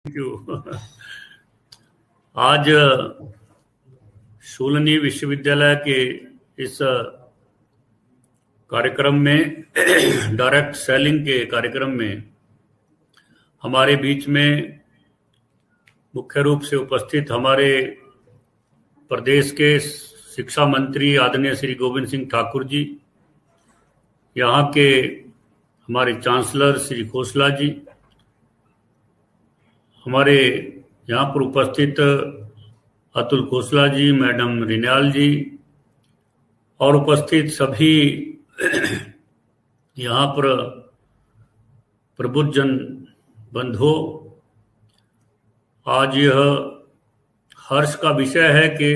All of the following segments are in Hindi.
क्यों आज शूलनी विश्वविद्यालय के इस कार्यक्रम में डायरेक्ट सेलिंग के कार्यक्रम में हमारे बीच में मुख्य रूप से उपस्थित हमारे प्रदेश के शिक्षा मंत्री आदरणीय श्री गोविंद सिंह ठाकुर जी, यहाँ के हमारे चांसलर श्री खोसला जी, हमारे यहाँ पर उपस्थित अतुल खोसला जी, मैडम रिन्याल जी और उपस्थित सभी यहाँ पर प्रबुद्ध जन बंधुओं, आज यह हर्ष का विषय है कि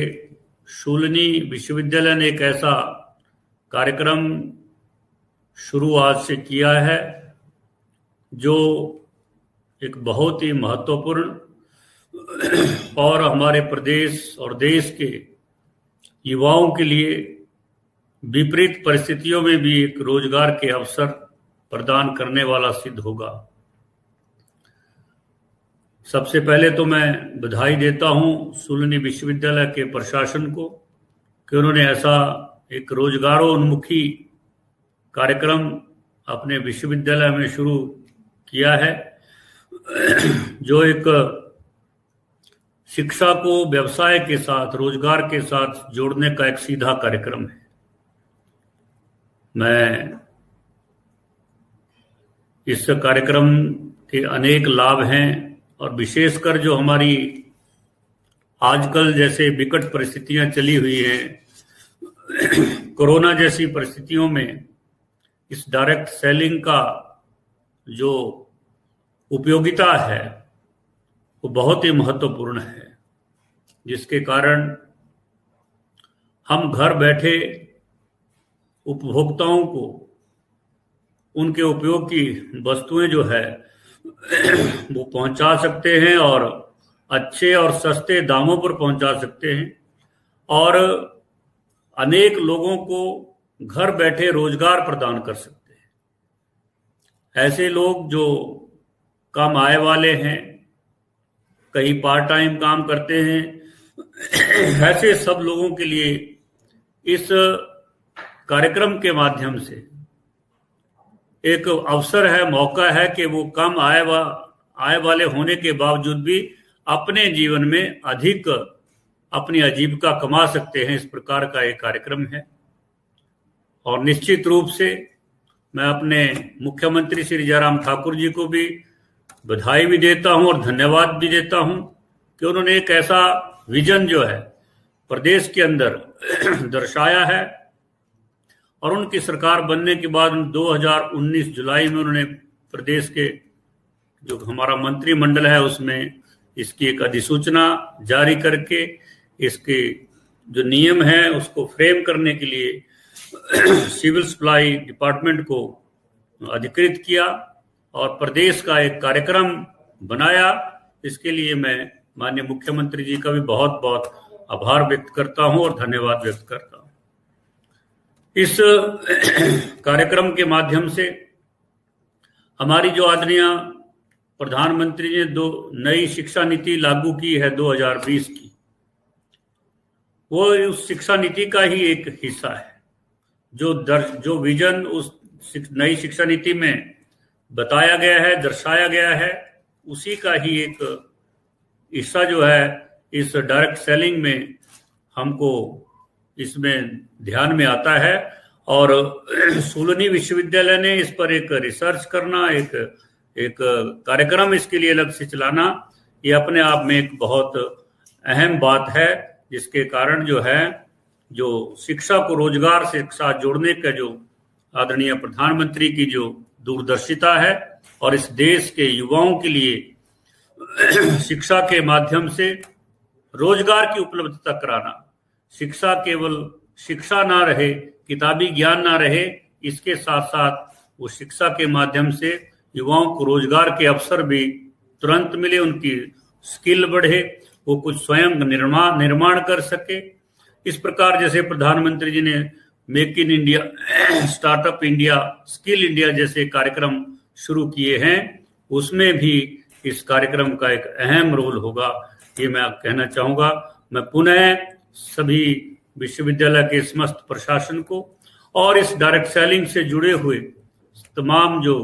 शूलनी विश्वविद्यालय ने एक ऐसा कार्यक्रम शुरू आज से किया है जो एक बहुत ही महत्वपूर्ण और हमारे प्रदेश और देश के युवाओं के लिए विपरीत परिस्थितियों में भी एक रोजगार के अवसर प्रदान करने वाला सिद्ध होगा। सबसे पहले तो मैं बधाई देता हूं शूलनी विश्वविद्यालय के प्रशासन को कि उन्होंने ऐसा एक रोजगारोन्मुखी कार्यक्रम अपने विश्वविद्यालय में शुरू किया है, जो एक शिक्षा को व्यवसाय के साथ, रोजगार के साथ जोड़ने का एक सीधा कार्यक्रम है। मैं इस कार्यक्रम के अनेक लाभ हैं और विशेषकर जो हमारी आजकल जैसे विकट परिस्थितियां चली हुई हैं, कोरोना जैसी परिस्थितियों में इस डायरेक्ट सेलिंग का जो उपयोगिता है वो बहुत ही महत्वपूर्ण है, जिसके कारण हम घर बैठे उपभोक्ताओं को उनके उपयोग की वस्तुएं जो है वो पहुंचा सकते हैं और अच्छे और सस्ते दामों पर पहुंचा सकते हैं और अनेक लोगों को घर बैठे रोजगार प्रदान कर सकते हैं। ऐसे लोग जो कम आय वाले हैं, कहीं पार्ट टाइम काम करते हैं, ऐसे सब लोगों के लिए इस कार्यक्रम के माध्यम से एक अवसर है, मौका है कि वो कम आय वाले होने के बावजूद भी अपने जीवन में अधिक अपनी आजीविका कमा सकते हैं। इस प्रकार का एक कार्यक्रम है और निश्चित रूप से मैं अपने मुख्यमंत्री श्री जयराम ठाकुर जी को भी बधाई भी देता हूं और धन्यवाद भी देता हूं कि उन्होंने एक ऐसा विजन जो है प्रदेश के अंदर दर्शाया है और उनकी सरकार बनने के बाद 2019 जुलाई में उन्होंने प्रदेश के जो हमारा मंत्रिमंडल है उसमें इसकी एक अधिसूचना जारी करके इसके जो नियम है उसको फ्रेम करने के लिए सिविल सप्लाई डिपार्टमेंट को अधिकृत किया और प्रदेश का एक कार्यक्रम बनाया। इसके लिए मैं माननीय मुख्यमंत्री जी का भी बहुत बहुत आभार व्यक्त करता हूं और धन्यवाद व्यक्त करता हूं। इस कार्यक्रम के माध्यम से हमारी जो आदरणीय प्रधानमंत्री ने दो नई शिक्षा नीति लागू की है 2020 की, वो उस शिक्षा नीति का ही एक हिस्सा है। जो विजन उस नई शिक्षा नीति में बताया गया है, दर्शाया गया है, उसी का ही एक हिस्सा जो है इस डायरेक्ट सेलिंग में हमको इसमें ध्यान में आता है। और शूलनी विश्वविद्यालय ने इस पर एक रिसर्च करना, एक कार्यक्रम इसके लिए अलग से चलाना, ये अपने आप में एक बहुत अहम बात है, जिसके कारण जो है जो शिक्षा को रोजगार से साथ जोड़ने का जो आदरणीय प्रधानमंत्री की जो दूरदर्शिता है और इस देश के युवाओं के लिए शिक्षा के माध्यम से रोजगार की उपलब्धता कराना, शिक्षा केवल शिक्षा ना रहे, किताबी ज्ञान ना रहे, इसके साथ साथ वो शिक्षा के माध्यम से युवाओं को रोजगार के अवसर भी तुरंत मिले, उनकी स्किल बढ़े, वो कुछ स्वयं निर्माण कर सके। इस प्रकार जैसे प्रधानमंत्री जी ने make in India, startup India, skill India जैसे कार्यक्रम शुरू किए हैं, उसमें भी इस कार्यक्रम का एक अहम रोल होगा, ये मैं कहना चाहूँगा। मैं पुनः सभी विश्वविद्यालय के समस्त प्रशासन को और इस डायरेक्ट सेलिंग से जुड़े हुए तमाम जो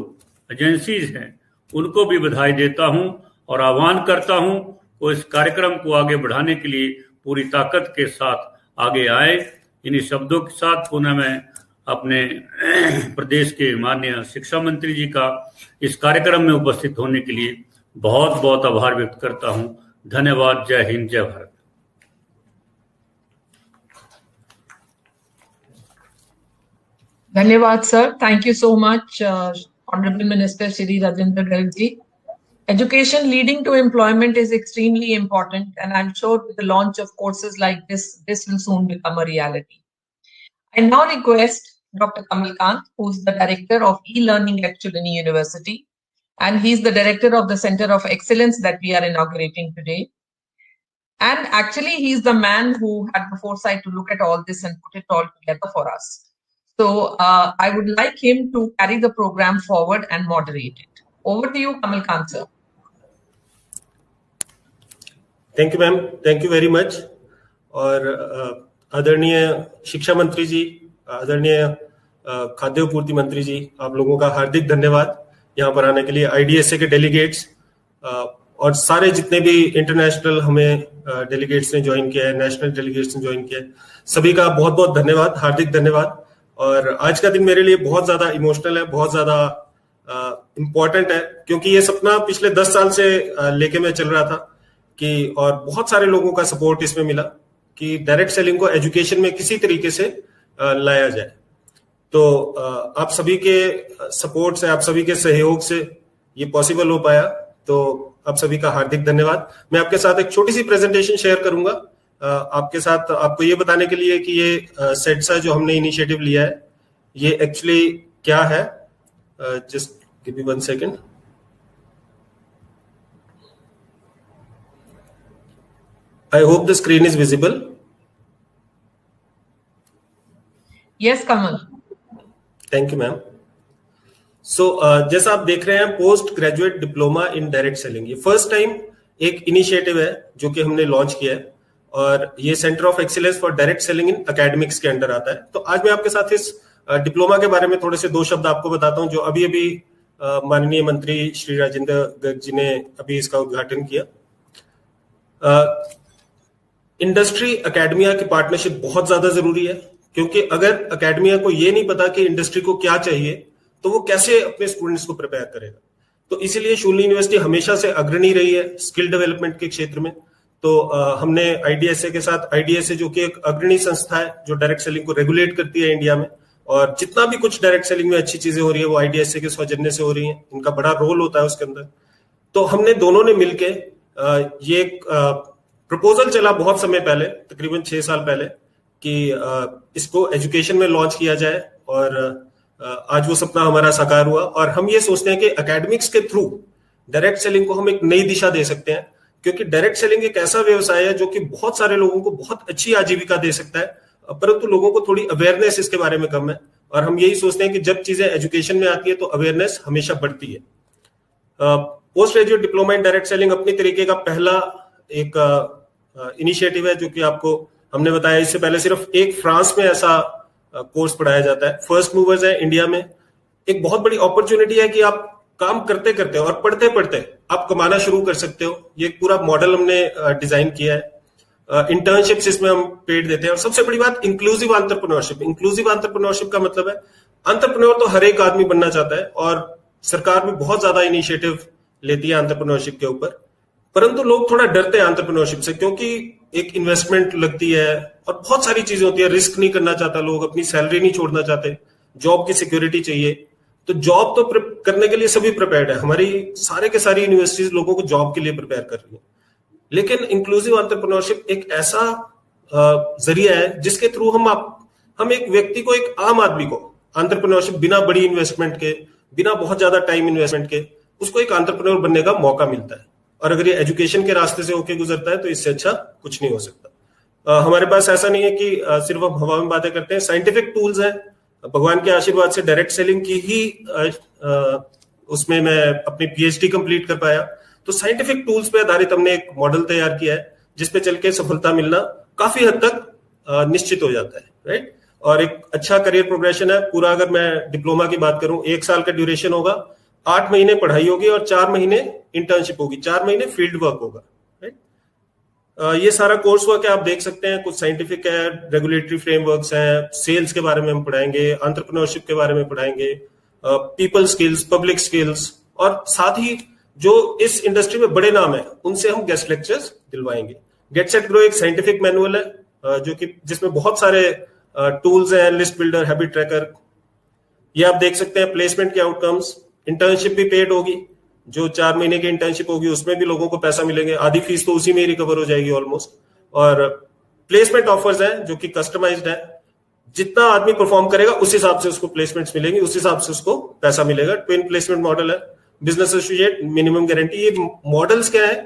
एजेंसीज हैं उनको भी बधाई देता हूं और आह्वान करता हूं वो इस कार्यक्रम को आगे बढ़ाने के लिए पूरी ताकत के साथ आगे आए। इन्हीं शब्दों के साथ पुनः मैं अपने प्रदेश के माननीय शिक्षा मंत्री जी का इस कार्यक्रम में उपस्थित होने के लिए बहुत बहुत आभार व्यक्त करता हूं। धन्यवाद। जय हिंद, जय Bharat. Dhanyawad, sir. Thank you so much, Honorable Minister Shri Rajendra Garg ji. Education leading to employment is extremely important, and I'm sure with the launch of courses like this will soon become a reality. I now request Dr. Kamal Kant, who's the Director of E-Learning at Chulani University, and he's the Director of the Center of Excellence that we are inaugurating today. And actually, he's the man who had the foresight to look at all this and put it all together for us. So I would like him to carry the program forward and moderate it. Over to you, Kamal Kant, sir. Thank you, ma'am. Thank you very much. और आदरणीय शिक्षा मंत्री जी, आदरणीय खाद्य पूर्ति मंत्री जी, आप लोगों का हार्दिक धन्यवाद यहाँ पर आने के लिए। IDSA के डेलीगेट्स और सारे जितने भी इंटरनेशनल हमें डेलीगेट्स ने ज्वाइन किया है, नेशनल डेलीगेट्स ने ज्वाइन किया है, सभी का बहुत बहुत धन्यवाद, हार्दिक धन्यवाद। और आज का दिन मेरे लिए बहुत ज्यादा इमोशनल है, बहुत ज्यादा इम्पोर्टेंट है, क्योंकि ये सपना पिछले 10 साल से लेके मैं चल रहा था कि, और बहुत सारे लोगों का सपोर्ट इसमें मिला कि डायरेक्ट सेलिंग को एजुकेशन में किसी तरीके से लाया जाए। तो आप सभी के सपोर्ट से, आप सभी के सहयोग से ये पॉसिबल हो पाया, तो आप सभी का हार्दिक धन्यवाद। मैं आपके साथ एक छोटी सी प्रेजेंटेशन शेयर करूंगा आपके साथ, आपको ये बताने के लिए कि ये सेट्सा जो हमने इनिशिएटिव लिया है ये एक्चुअली क्या है। Just give me 1 second. I hope the screen is visible. Yes Kamal. Thank you ma'am. So जैसा आप देख रहे हैं, post graduate diploma in direct selling, ये फर्स्ट टाइम एक इनिशिएटिव है जो कि हमने लॉन्च किया है, और ये centre of excellence for direct selling in academics के अंडर आता है। तो आज मैं आपके साथ इस डिप्लोमा के बारे में थोड़े से 2 शब्द आपको बताता हूं, जो अभी अभी माननीय मंत्री श्री राजेंद्र गर्ग जी ने अभी इसका उद्घाटन किया। इंडस्ट्री एकेडमिया की पार्टनरशिप बहुत ज्यादा जरूरी है, क्योंकि अगर एकेडमिया को ये नहीं पता कि इंडस्ट्री को क्या चाहिए तो वो कैसे अपने स्टूडेंट्स को प्रिपेयर करेगा। तो इसीलिए शूलिनी यूनिवर्सिटी हमेशा से अग्रणी रही है स्किल डेवलपमेंट के क्षेत्र में। तो हमने IDSA के साथ, IDSA जो कि एक अग्रणी संस्था है जो डायरेक्ट सेलिंग को रेगुलेट करती है इंडिया में, और जितना भी कुछ डायरेक्ट सेलिंग में अच्छी चीजें हो रही है वो IDSA के सौजन्य से हो रही हैं, इनका बड़ा रोल होता है उसके अंदर। तो हमने दोनों ने मिलके ये एक प्रपोजल चला बहुत समय पहले, तकरीबन 6 साल पहले, कि इसको एजुकेशन में लॉन्च किया जाए, और आज वो सपना हमारा साकार हुआ। और हम ये सोचते हैं कि एकेडमिक्स के थ्रू डायरेक्ट सेलिंग को हम एक नई दिशा दे सकते हैं, क्योंकि डायरेक्ट सेलिंग एक ऐसा व्यवसाय है जो कि बहुत सारे लोगों को बहुत अच्छी आजीविका दे सकता है, परंतु लोगों को थोड़ी अवेयरनेस इसके बारे में कम है। और हम यही सोचते हैं कि जब चीजें एजुकेशन में आती है तो अवेयरनेस हमेशा बढ़ती है। Post graduate diploma in direct selling अपनी तरीके का पहला एक इनिशिएटिव है, जो कि आपको हमने बताया। इससे पहले सिर्फ एक फ्रांस में ऐसा कोर्स पढ़ाया जाता है। फर्स्ट मूवर्स है इंडिया में। एक बहुत बड़ी अपॉर्चुनिटी है कि आप काम करते करते और पढ़ते पढ़ते आप कमाना शुरू कर सकते हो। ये पूरा मॉडल हमने डिजाइन किया है। इंटर्नशिप्स इसमें हम पेड देते हैं, और सबसे बड़ी बात इंक्लूसिव एंटरप्रेन्योरशिप। इंक्लूसिव एंटरप्रेन्योरशिप का मतलब है एंटरप्रेन्योर तो हर एक आदमी बनना चाहता है, और सरकार भी बहुत ज्यादा इनिशिएटिव लेती है एंटरप्रेन्योरशिप के ऊपर, परंतु लोग थोड़ा डरते हैं एंटरप्रेन्योरशिप से, क्योंकि एक इन्वेस्टमेंट लगती है और बहुत सारी चीजें होती है। रिस्क नहीं करना चाहता लोग, अपनी सैलरी नहीं छोड़ना चाहते, जॉब की सिक्योरिटी चाहिए। तो जॉब तो करने के लिए सभी प्रिपेयर्ड है, हमारी सारे के सारी यूनिवर्सिटीज लोगों को जॉब के लिए प्रिपेयर कर रही है। लेकिन इंक्लूसिव एंटरप्रेन्योरशिप एक ऐसा जरिया है जिसके थ्रू हम एक व्यक्ति को, एक आम आदमी को एंटरप्रेन्योरशिप बिना बड़ी इन्वेस्टमेंट के, बिना बहुत ज्यादा टाइम इन्वेस्टमेंट के, उसको एक एंटरप्रेन्योर बनने का मौका मिलता है। और अगर ये एजुकेशन के रास्ते से होके गुजरता है तो इससे अच्छा कुछ नहीं हो सकता। हमारे पास ऐसा नहीं है कि सिर्फ हम हवा में बातें करते हैं। साइंटिफिक टूल्स हैं, भगवान के आशीर्वाद से डायरेक्ट सेलिंग की ही उसमें मैं अपनी PhD कंप्लीट कर पाया। तो तो साइंटिफिक टूल्स पे आधारित हमने एक मॉडल तैयार किया है जिसपे चल के सफलता मिलना काफी हद तक निश्चित हो जाता है, राइट। और एक अच्छा करियर प्रोग्रेशन है पूरा। अगर मैं डिप्लोमा की बात करूं, 1 साल का ड्यूरेशन होगा, 8 महीने पढ़ाई होगी और 4 महीने इंटर्नशिप होगी, 4 महीने फील्ड वर्क होगा, राइट। ये सारा कोर्स वर्क है, आप देख सकते हैं। कुछ साइंटिफिक है, रेगुलेटरी फ्रेमवर्क्स हैं, सेल्स के बारे में हम पढ़ाएंगे, एंटरप्रेन्योरशिप के बारे में पढ़ाएंगे, पीपल स्किल्स, पब्लिक स्किल्स, और साथ ही जो इस इंडस्ट्री में बड़े नाम है उनसे हम गेस्ट लेक्चर्स दिलवाएंगे। गेट सेट ग्रो एक साइंटिफिक मैनुअल है जो कि जिसमें बहुत सारे टूल्स हैं, लिस्ट बिल्डर, हैबिट ट्रैकर, ये आप देख सकते हैं। प्लेसमेंट के आउटकम्स, इंटर्नशिप भी पेड होगी, जो 4 महीने की इंटर्नशिप होगी उसमें भी लोगों को पैसा मिलेंगे, आधी फीस तो उसी में ही रिकवर हो जाएगी ऑलमोस्ट। और प्लेसमेंट ऑफर्स हैं जो कि कस्टमाइज्ड है, जितना आदमी परफॉर्म करेगा उस हिसाब से उसको प्लेसमेंट्स मिलेंगी, उस हिसाब से उसको पैसा मिलेगा। ट्विन प्लेसमेंट मॉडल है, बिजनेस एसोसिएट, मिनिमम गारंटी। ये मॉडल्स क्या है,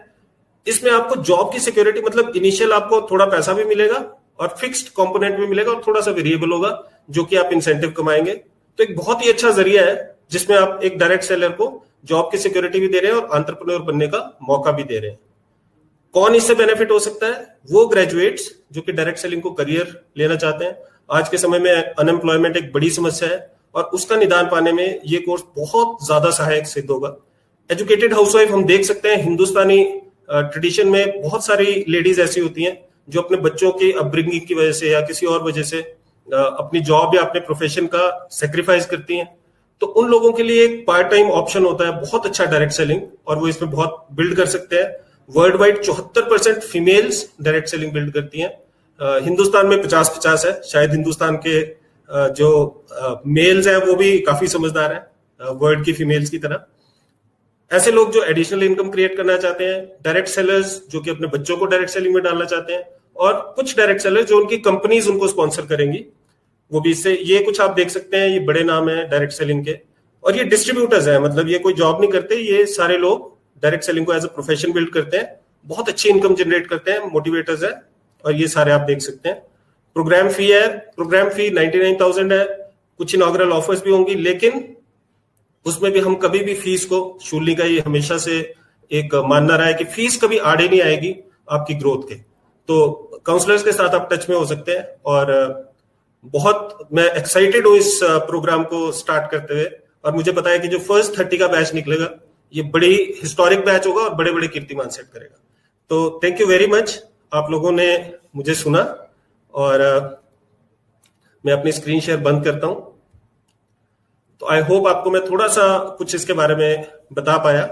इसमें आपको जॉब की सिक्योरिटी, मतलब इनिशियल आपको थोड़ा पैसा भी मिलेगा और फिक्स्ड कंपोनेंट भी मिलेगा और थोड़ा सा वेरिएबल होगा जो कि आप इंसेंटिव कमाएंगे। तो एक बहुत ही अच्छा जरिया है जिसमें आप एक डायरेक्ट सेलर को जॉब की सिक्योरिटी भी दे रहे हैं और एंटरप्रेन्योर बनने का मौका भी दे रहे हैं। कौन इससे बेनिफिट हो सकता है? वो ग्रेजुएट्स जो कि डायरेक्ट सेलिंग को करियर लेना चाहते हैं। आज के समय में अनएम्प्लॉयमेंट एक बड़ी समस्या है और उसका निदान पाने में ये कोर्स बहुत ज्यादा सहायक सिद्ध होगा। एजुकेटेड हाउसवाइफ हम देख सकते हैं, हिंदुस्तानी ट्रेडिशन में बहुत सारी लेडीज ऐसी होती हैं जो अपने बच्चों की अपब्रिंगिंग की वजह से या किसी और वजह से अपनी जॉब या अपने प्रोफेशन का सेक्रीफाइस करती हैं। तो उन लोगों के लिए एक पार्ट टाइम ऑप्शन होता है बहुत अच्छा डायरेक्ट सेलिंग, और वो इसमें बहुत बिल्ड कर सकते हैं। World wide 74% females direct selling build करती हैं। हिंदुस्तान में 50-50 है। शायद हिंदुस्तान के जो मेल्स हैं वो भी काफी समझदार हैं वर्ल्ड की फीमेल्स की तरह। ऐसे लोग जो एडिशनल इनकम क्रिएट करना चाहते हैं, डायरेक्ट सेलर्स जो कि अपने बच्चों को डायरेक्ट सेलिंग में डालना चाहते हैं, और कुछ डायरेक्ट सेलर्स जो उनकी कंपनीज उनको स्पॉन्सर करेंगी, वो भी इससे। ये कुछ आप देख सकते हैं, ये बड़े नाम है डायरेक्ट सेलिंग के, और ये डिस्ट्रीब्यूटर्स हैं, मतलब ये कोई जॉब नहीं करते, ये सारे लोग डायरेक्ट सेलिंग को एज अ प्रोफेशन बिल्ड करते हैं, बहुत अच्छी इनकम जनरेट करते हैं, मोटिवेटर्स है, और ये सारे आप देख सकते हैं। प्रोग्राम फी है, प्रोग्राम फी 99,000 है। कुछ इनॉग्रल ऑफर्स भी होंगी, लेकिन उसमें भी हम कभी भी फीस को, शूलिनी का ये हमेशा से एक मानना रहा है कि फीस कभी आड़े नहीं आएगी आपकी ग्रोथ के। तो काउंसलर्स के साथ आप टच में हो सकते हैं, और बहुत मैं एक्साइटेड हूँ इस प्रोग्राम को स्टार्ट करते हुए, और मुझे पता है कि जो फर्स्ट 30 का बैच निकलेगा ये बड़ी हिस्टोरिक बैच होगा और बड़े बड़े कीर्तिमान सेट करेगा। तो थैंक यू वेरी मच, आप लोगों ने मुझे सुना, और मैं अपनी स्क्रीन शेयर बंद करता हूं। तो आई होप आपको मैं थोड़ा सा कुछ इसके बारे में बता पाया।